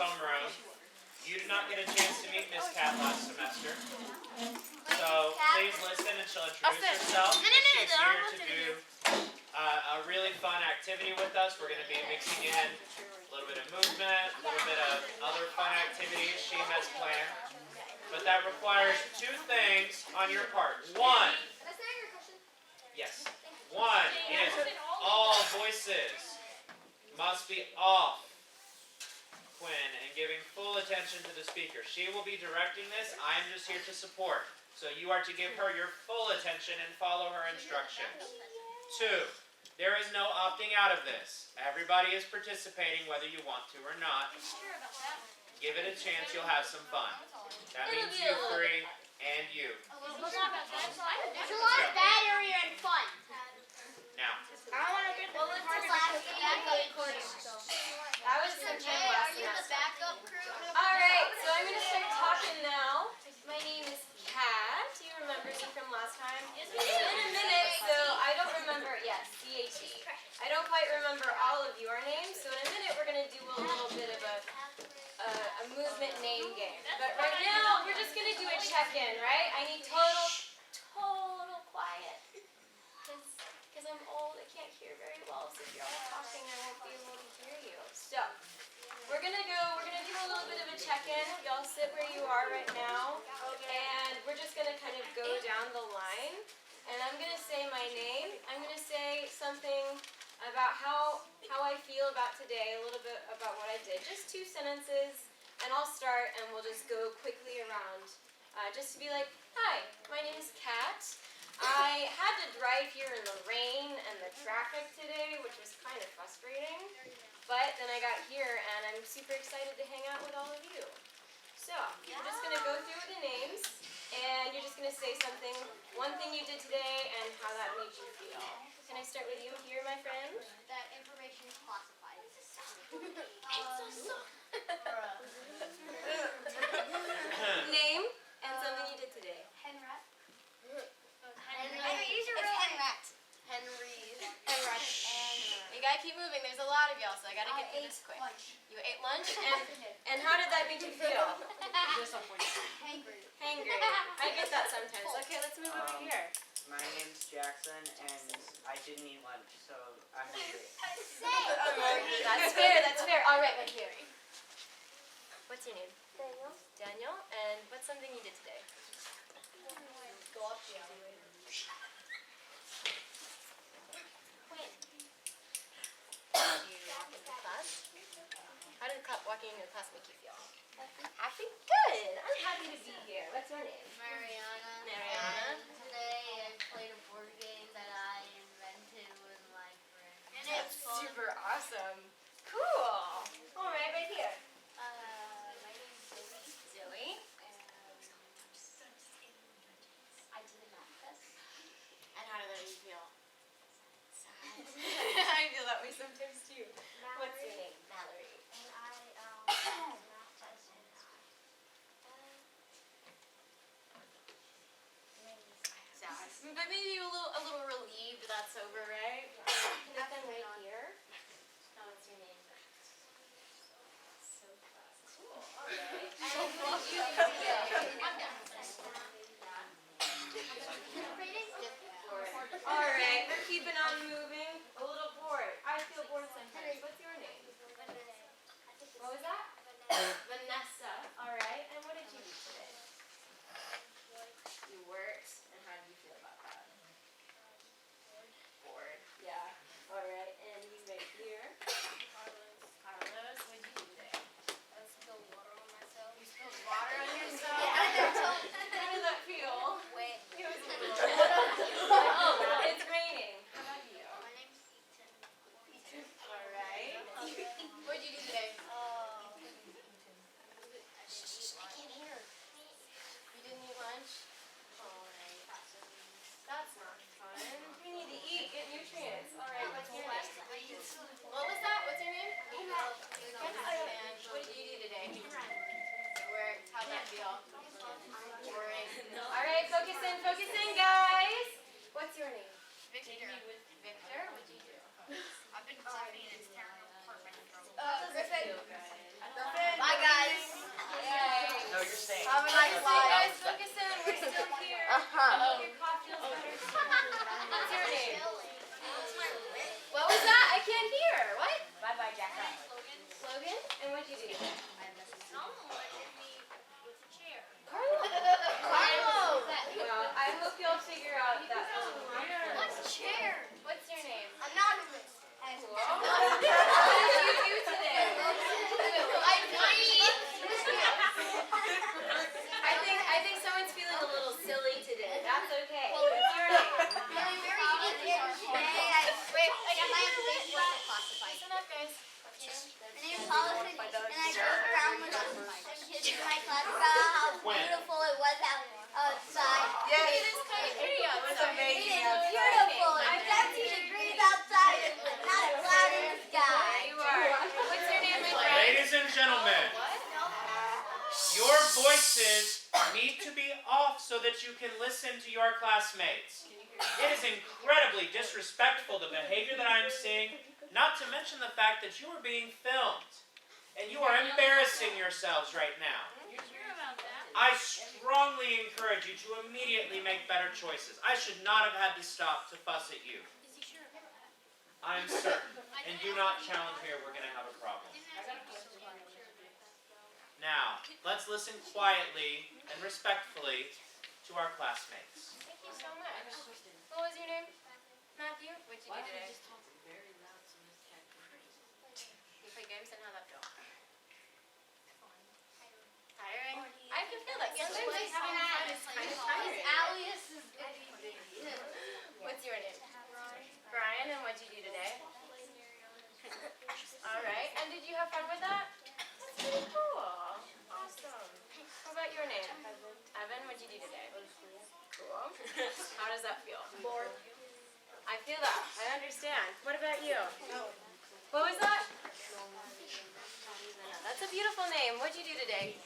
homeroom. You did not get a chance to meet Miss Cat last semester. So please listen and she'll introduce herself. She's here to do a really fun activity with us. We're going to be mixing in a little bit of movement, a little bit of other fun activities she has planned. But that requires two things on your part. One, yes, one is all voices must be off, Quinn, and giving full attention to the speaker. She will be directing this. I'm just here to support. So you are to give her your full attention and follow her instructions. Two, there is no opting out of this. Everybody is participating whether you want to or not. Give it a chance, you'll have some fun. That means you three and you. There's a lot of bad area and fun. Now. I want to get the That was some fun last semester. Alright, So I'm going to start talking now. My name is Kat. Do you remember me from last time? It's been a minute, so I don't remember. Yes, C-H-E. I don't quite remember all of your names, so in a minute we're going to do a little bit of a movement name game. But right now we're just going to do a check-in, right? I need total quiet. Because I'm old, I can't hear very well, so if you're all talking, I won't be able to hear you. So, we're gonna do a little bit of a check-in. Y'all sit where you are right now, and we're just gonna kind of go down the line. And I'm gonna say my name. I'm gonna say something about how I feel about today, a little bit about what I did. Just 2 sentences, and I'll start, and we'll just go quickly around. Just to be like, hi, my name is Kat. I had to drive here in the rain and the traffic today, which was kind of frustrating. But then I got here, and I'm super excited to hang out with all of you. So, we're just going to go through the names, and you're just going to say something, one thing you did today, and how that made you feel. Can I start with you here, my friend? That information is classified. Name and something you did today. Henrat. You gotta keep moving. There's a lot of y'all, so I gotta get through this quick. You ate lunch, and how did that make you feel? Hangry. Hangry. I get that sometimes. Okay, let's move over here. My name's Jackson, and I didn't eat lunch, so I'm hungry. That's fair. That's fair. All right, right here. What's your name? Daniel. Daniel. And what's something you did today? Go up here. Did you walk into class? How did walking into class make you feel? Happy? Good. I'm happy to be here. What's your name? Mariana. Mariana. Today I played a board game that I invented with my friend. And That's super awesome. Cool. All right, right here. My name is Zoe. Zoe. I did a math test. And how did that make you feel? Sad. I feel that way sometimes too. What's your name? Mallory. And I had a math test and Sad. But maybe a little relieved that's over, right? Nothing right here. What's your name? So cool. All right. And what do you do today? I'm done. All right, we're keeping on moving. A little bored. I feel bored sometimes. What's your name? What was that? Vanessa. All right. And what did you do today? You worked. And how did you feel about that? Bored. Yeah. All right. And he's right here. Carlos. What did you do today? I spilled water on myself. You spilled water on yourself? How did that feel? Wet. It was a little Listen up, guys. My name is Hollis, and I joke around with some kids in my class about how beautiful it was outside. It is kind of pretty outside. It is beautiful. It's 70 degrees outside and not a cloud in the sky. You are. What's your name, my friend? Ladies and gentlemen, your voices need to be off so that you can listen to your classmates. It is incredibly disrespectful, the behavior that I am seeing, not to mention the fact that you are being filmed. And you are embarrassing yourselves right now. I strongly encourage you to immediately make better choices. I should not have had to stop to fuss at you. I'm certain. And do not challenge me or we're going to have a problem. Now, let's listen quietly and respectfully to our classmates. Thank you so much. What was your name? Matthew? What'd you do today? You play games and how'd that feel? Tiring? I can feel that. Sometimes like having fun is kind of tiring. What's your name? Brian, and what'd you do today? Alright, and did you have fun with that? That's pretty cool. Awesome. What about your name? Evan, what'd you do today? Cool. How does that feel? Bored. I feel that. I understand. What about you? What was that? That's a beautiful name. What'd you do today?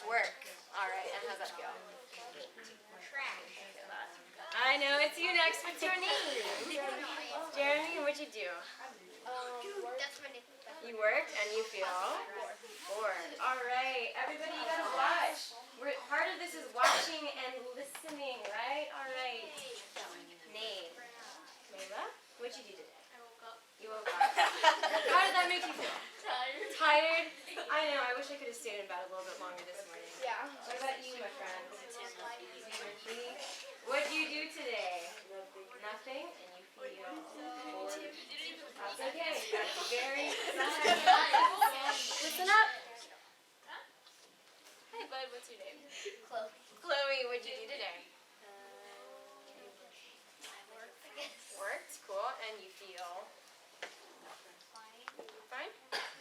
Work. Alright, and how's that feel? I know, it's you next. What's your name? Jeremy, and what'd you do? You worked and you feel bored. Alright, everybody you gotta watch. Part of this is watching and listening, right? Alright. Name. Layla, what'd you do today? You woke up. How did that make you feel? Tired? I know, I wish I could have stayed in bed a little bit longer this morning. Yeah. What about you, my friend? What'd you do today? Nothing? And you feel bored? That's okay. That's very Listen up. Hey, bud, what's your name? Chloe, what'd you do today? Worked? Cool. And you feel? Fine?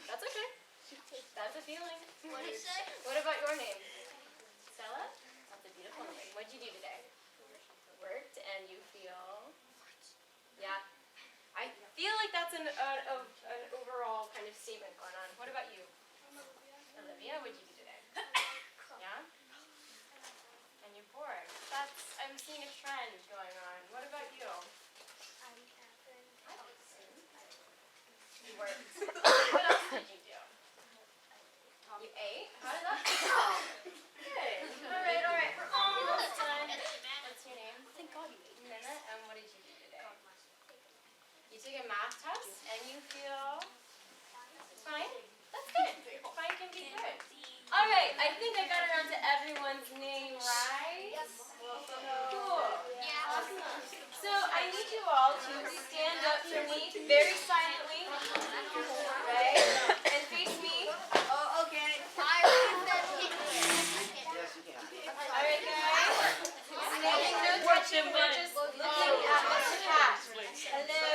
That's okay. That's a feeling. What about your name? Stella? That's a beautiful name. What'd you do today? Worked and you feel? Yeah. I feel like that's an overall kind of statement going on. What about you? Olivia, what'd you do today? Yeah? And you're bored. I'm seeing a trend going on. What about you? You worked. What else did you do? You ate? How did that feel? Good. Alright. We're almost done. What's your name? Thank God you ate. Minna, and what did you do today? You took a math test and you feel fine? That's good. Fine can be good. Alright, I think I got around to everyone's name, right? Cool. Awesome. So I need you all to stand up for me very silently. Right? And face me. Oh, okay. Alright, guys. Making no touching, we're just looking at Mr. Cat. Hello.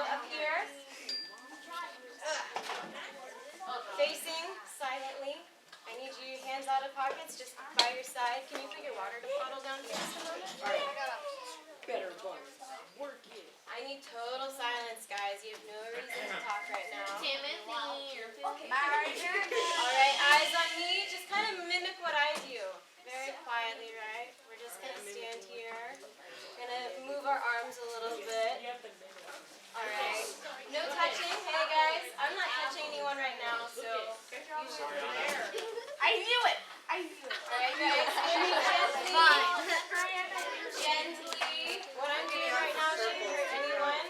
Up here. Facing silently. I need your hands out of pockets, just by your side. Can you put your water bottle down here just a moment? Better one. Work it. I need total silence, guys. You have no reason to talk right now. Timothy. Alright, eyes on me. Just kind of mimic what I do. Very quietly, right? We're just going to stand here. Gonna move our arms a little bit. Alright. No touching. Hey, guys. I'm not touching anyone right now, so you should be there. I knew it. Alright, guys. Gently. What I'm doing right now shouldn't hurt anyone.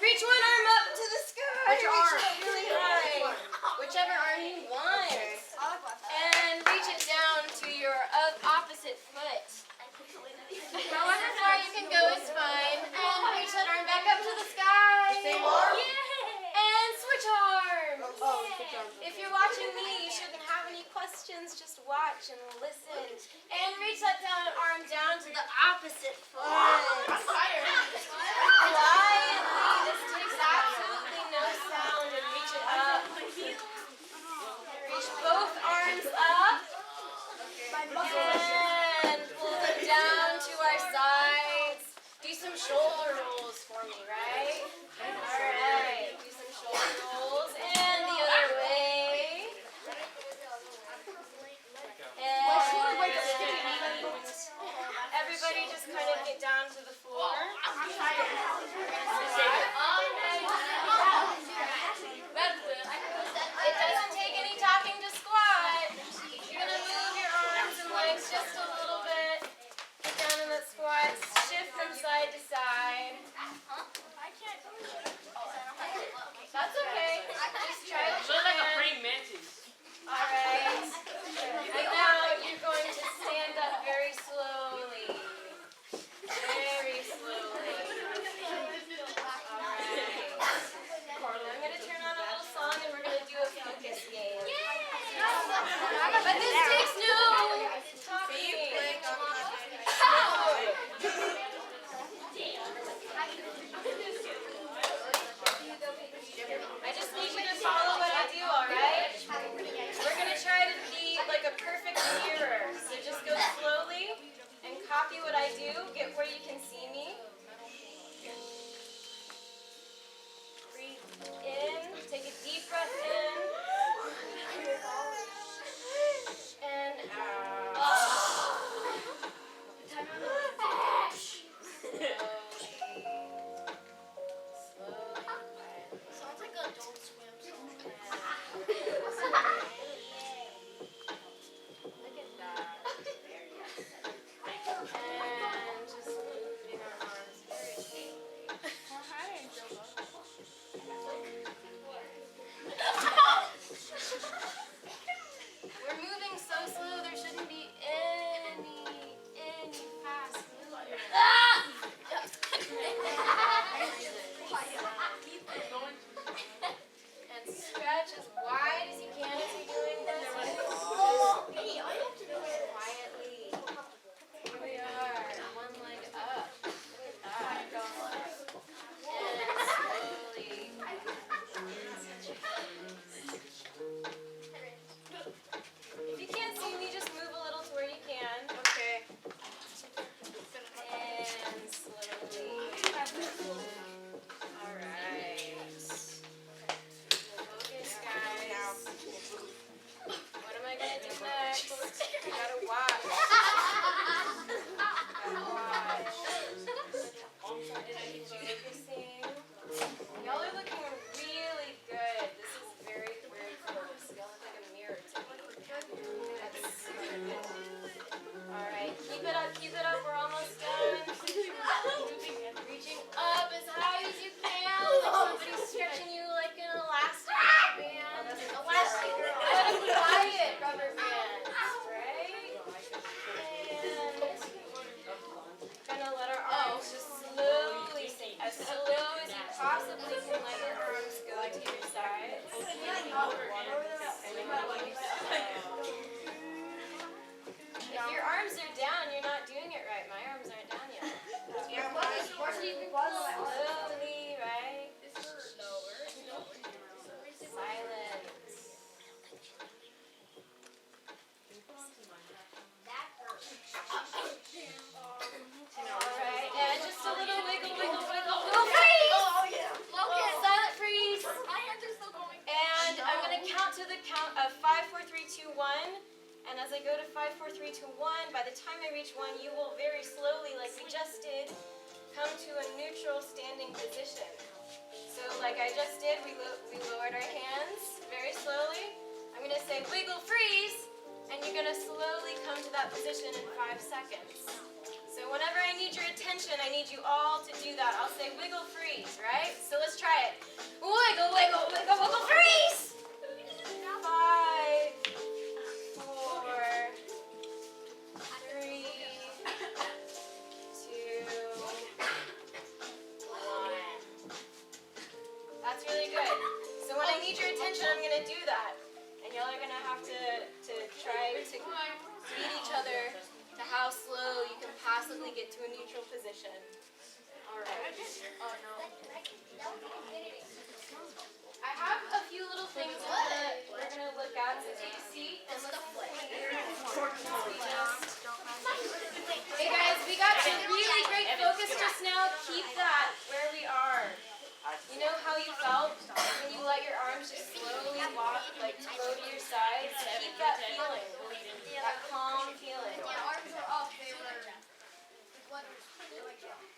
Reach one arm up to the sky. Which arm? Reach it really high. Whichever arm you want. And reach it down to your opposite foot. However far you can go is fine. And reach that arm back up to the sky. Same arm? And switch arms. If you're watching me, you shouldn't have any questions. Just watch and listen. And reach that arm down to the opposite foot. slowly. Alright. Focus, guys. What am I gonna do next? I gotta watch. Focusing. Y'all are looking really good. This is very, very close. Y'all look like a mirror to me. That's super good. Alright, keep it up, keep it up. We're almost done. Reaching up as high as you can. Like somebody's stretching you like an elastic band. Elastic girl. What a quiet rubber band, right? And gonna let our arms just slowly sink. As slow as you possibly can let your arms go to your sides. If your arms are down, you're not doing it right. My arms aren't down yet. Slowly, right? Silence. Alright, and just a little wiggle, wiggle, wiggle. Silent freeze. And I'm going to count to the count of 5, 4, 3, 2, 1. And as I go to 5, 4, 3, 2, 1, by the time I reach 1, you will very slowly, like we just did, come to a neutral standing position. So like I just did, we lowered our hands very slowly. I'm going to say wiggle freeze, and you're going to slowly come to that position in 5 seconds. So whenever I need your attention, I need you all to do that. I'll say wiggle freeze, right? So let's try it. Wiggle, wiggle, wiggle, wiggle, freeze! 5, 4, 3, 2, 1. That's really good. So when I need your attention, I'm going to do that. And y'all are going to have to try to beat each other to how slow you can possibly get to a neutral position. Alright. Oh no. I have a few little things we're gonna look at. So take a seat and listen to me. Hey guys, we got some really great focus just now. Keep that where we are. You know how you felt when you let your arms just slowly walk, like to go to your sides? Keep that feeling, that calm feeling.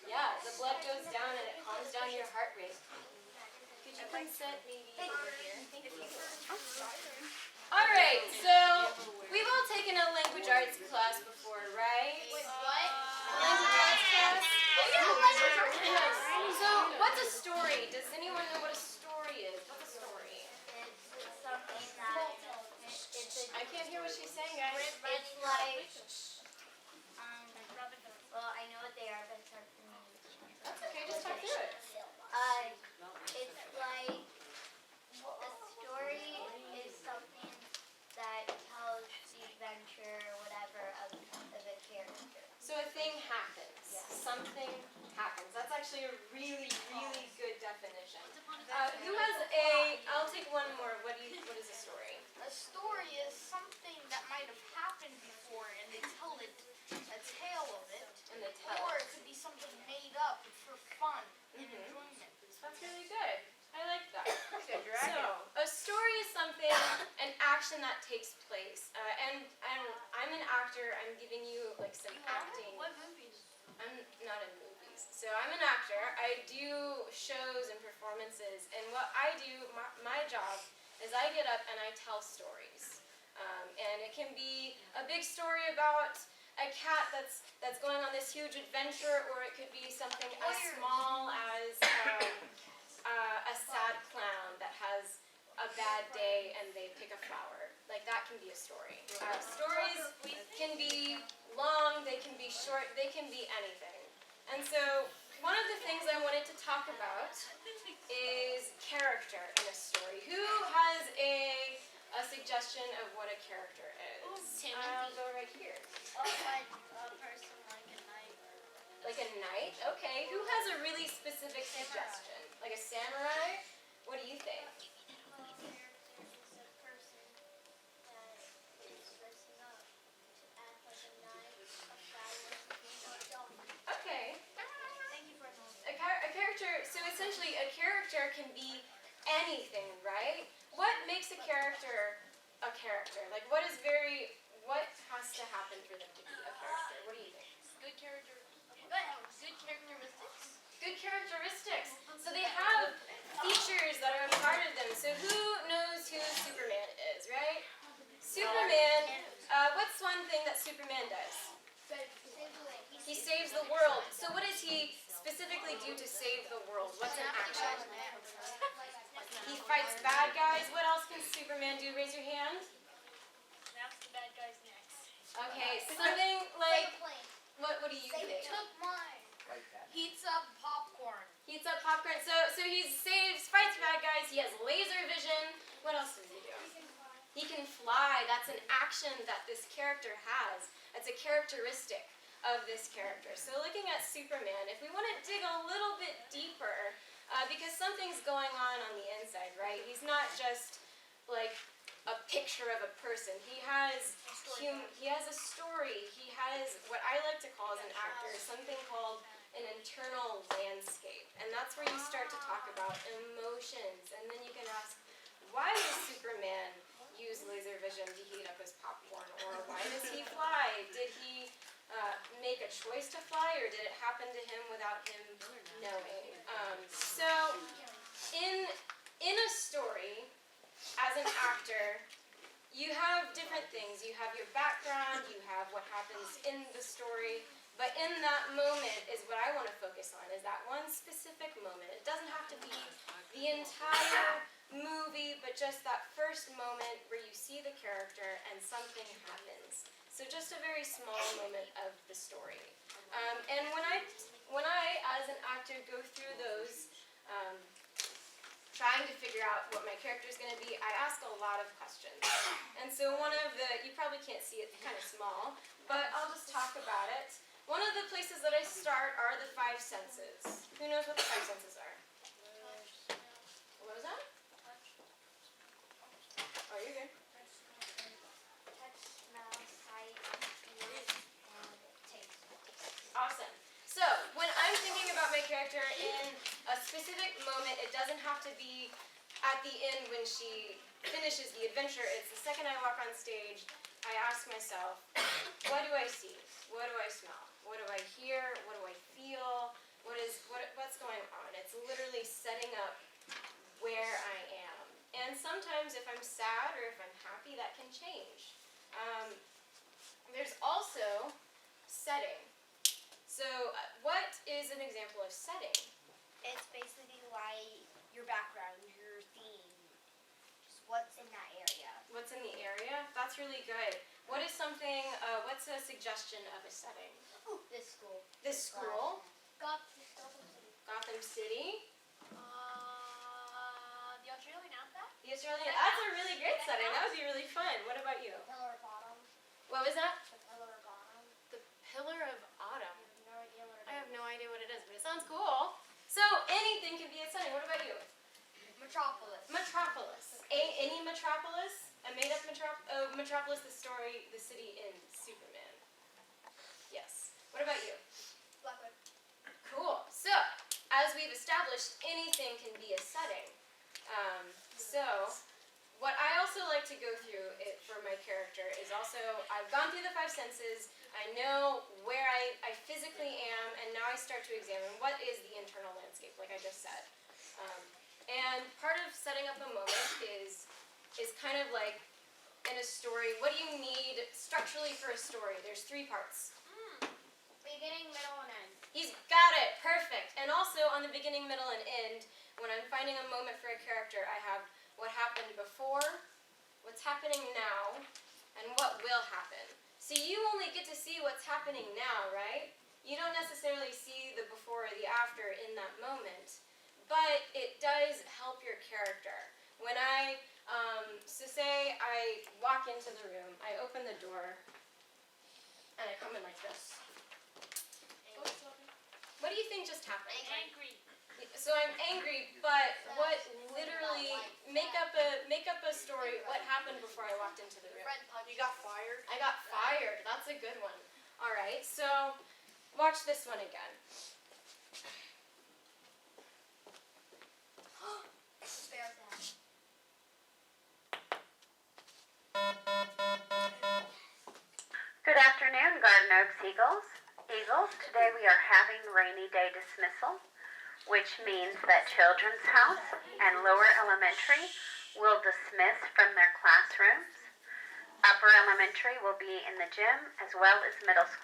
Yeah, the blood goes down and it calms down your heart rate. Could you come sit maybe over here? Thank you. Alright, so we've all taken a language arts class before, right? Wait, what? Language arts class? Oh yeah, language arts class. So what's a story? Does anyone know what a story is? What's a story? It's something that I can't hear what she's saying, guys. it's like well, I know what they are, but it's hard for me. That's okay, just talk through it. It's like a story is something that tells the adventure or whatever of a character. So a thing happens. Yeah. Something happens. That's actually a really, really good definition. Who has I'll take one more. What is a story? A story is something that might have happened before and they tell it a tale of it. And the tell. Or it could be something made up for fun and enjoyment. That's really good. I like that. So, a story is something, an action that takes place. And I'm an actor. I'm giving you like some acting. What movies? I'm not in movies. So I'm an actor. I do shows and performances. And what I do, my job, is I get up and I tell stories. And it can be a big story about a cat that's going on this huge adventure, or it could be something as small as a sad clown that has a bad day and they pick a flower. Like that can be a story. Stories can be long, they can be short, they can be anything. And so one of the things I wanted to talk about is character in a story. Who has a suggestion of what a character is? I'll go right here. Like a person like a knight. Like a knight? Okay. Who has a really specific suggestion? Like a samurai? What do you think? Okay. so essentially a character can be anything, right? What makes a character a character? Like what has to happen for them to be a character? What do you think? Good characteristics. Good characteristics. So they have features that are a part of them. So who knows who Superman is, right? Superman, what's one thing that Superman does? He saves the world. So what does he specifically do to save the world? What's an action? He fights bad guys. What else can Superman do? Raise your hand. Snaps the bad guy's necks. Okay, something like, what do you think? Took mine. Like that. Heats up popcorn. Heats up popcorn. So he fights bad guys. He has laser vision. What else does he do? He can fly. That's an action that this character has. That's a characteristic of this character. So looking at Superman, if we want to dig a little bit deeper, because something's going on the inside, right? He's not just like a picture of a person. He has a story. He has what I like to call as an actor something called an internal landscape. And that's where you start to talk about emotions. And then you can ask, why does Superman use laser vision to heat up his popcorn? Or why does he fly? Did he make a choice to fly, or did it happen to him without him knowing? So in a story, as an actor, you have different things. You have your background, you have what happens in the story, but in that moment is what I want to focus on, is that one specific moment. It doesn't have to be the entire movie, but just that first moment where you see the character and something happens. So just a very small moment of the story. And when I, as an actor, go through those, trying to figure out what my character is going to be, I ask a lot of questions. And so one of the, you probably can't see it, it's kind of small, but I'll just talk about it. One of the places that I start are the 5 senses. Who knows what the 5 senses are? What was that? Oh, you're good. Awesome. So, when I'm thinking about my character in a specific moment, it doesn't have to be at the end when she finishes the adventure. It's the second I walk on stage, I ask myself, what do I see? What do I smell? What do I hear? What do I feel? What's going on? It's literally setting up where I am. And sometimes if I'm sad or if I'm happy, that can change. There's also setting. So, what is an example of setting? It's basically like your background, your theme, just what's in that area. What's in the area? That's really good. What is something, what's a suggestion of a setting? Ooh, this school. This school, Gotham City. Gotham City, The Australian Outback? the Australian, that's a really great setting. That would be really fun. What about you? Pillar Bottom. What was that? The Pillar Bottom. The Pillar of Autumn. No idea what it is. I have no idea what it is, but it sounds cool. So anything can be a setting. What about you? Metropolis. Metropolis. Any metropolis? A made-up metropolis, the story, the city in Superman. Yes. What about you? Blackwood. Cool. So, as we've established, anything can be a setting. So, what I also like to go through for my character is also, I've gone through the 5 senses, I know where I physically am, and now I start to examine what is the internal landscape, like I just said. And part of setting up a moment is kind of like in a story, what do you need structurally for a story? There's 3 parts. Beginning, middle, and end. He's got it, perfect. And also on the beginning, middle, and end, when I'm finding a moment for a character, I have what happened before, what's happening now, and what will happen. So you only get to see what's happening now, right? You don't necessarily see the before or the after in that moment, but it does help your character. When so say I walk into the room, I open the door, and I come in like this. What do you think just happened? Angry. So I'm angry, but what literally make up a story? What happened before I walked into the room? Friend punch. You got fired? I got fired. That's a good one. All right, so watch this one again. Round Oaks Eagles. Eagles, today we are having rainy day dismissal, which means that Children's House and Lower Elementary will dismiss from their classrooms. Upper Elementary will be in the gym as well as middle school.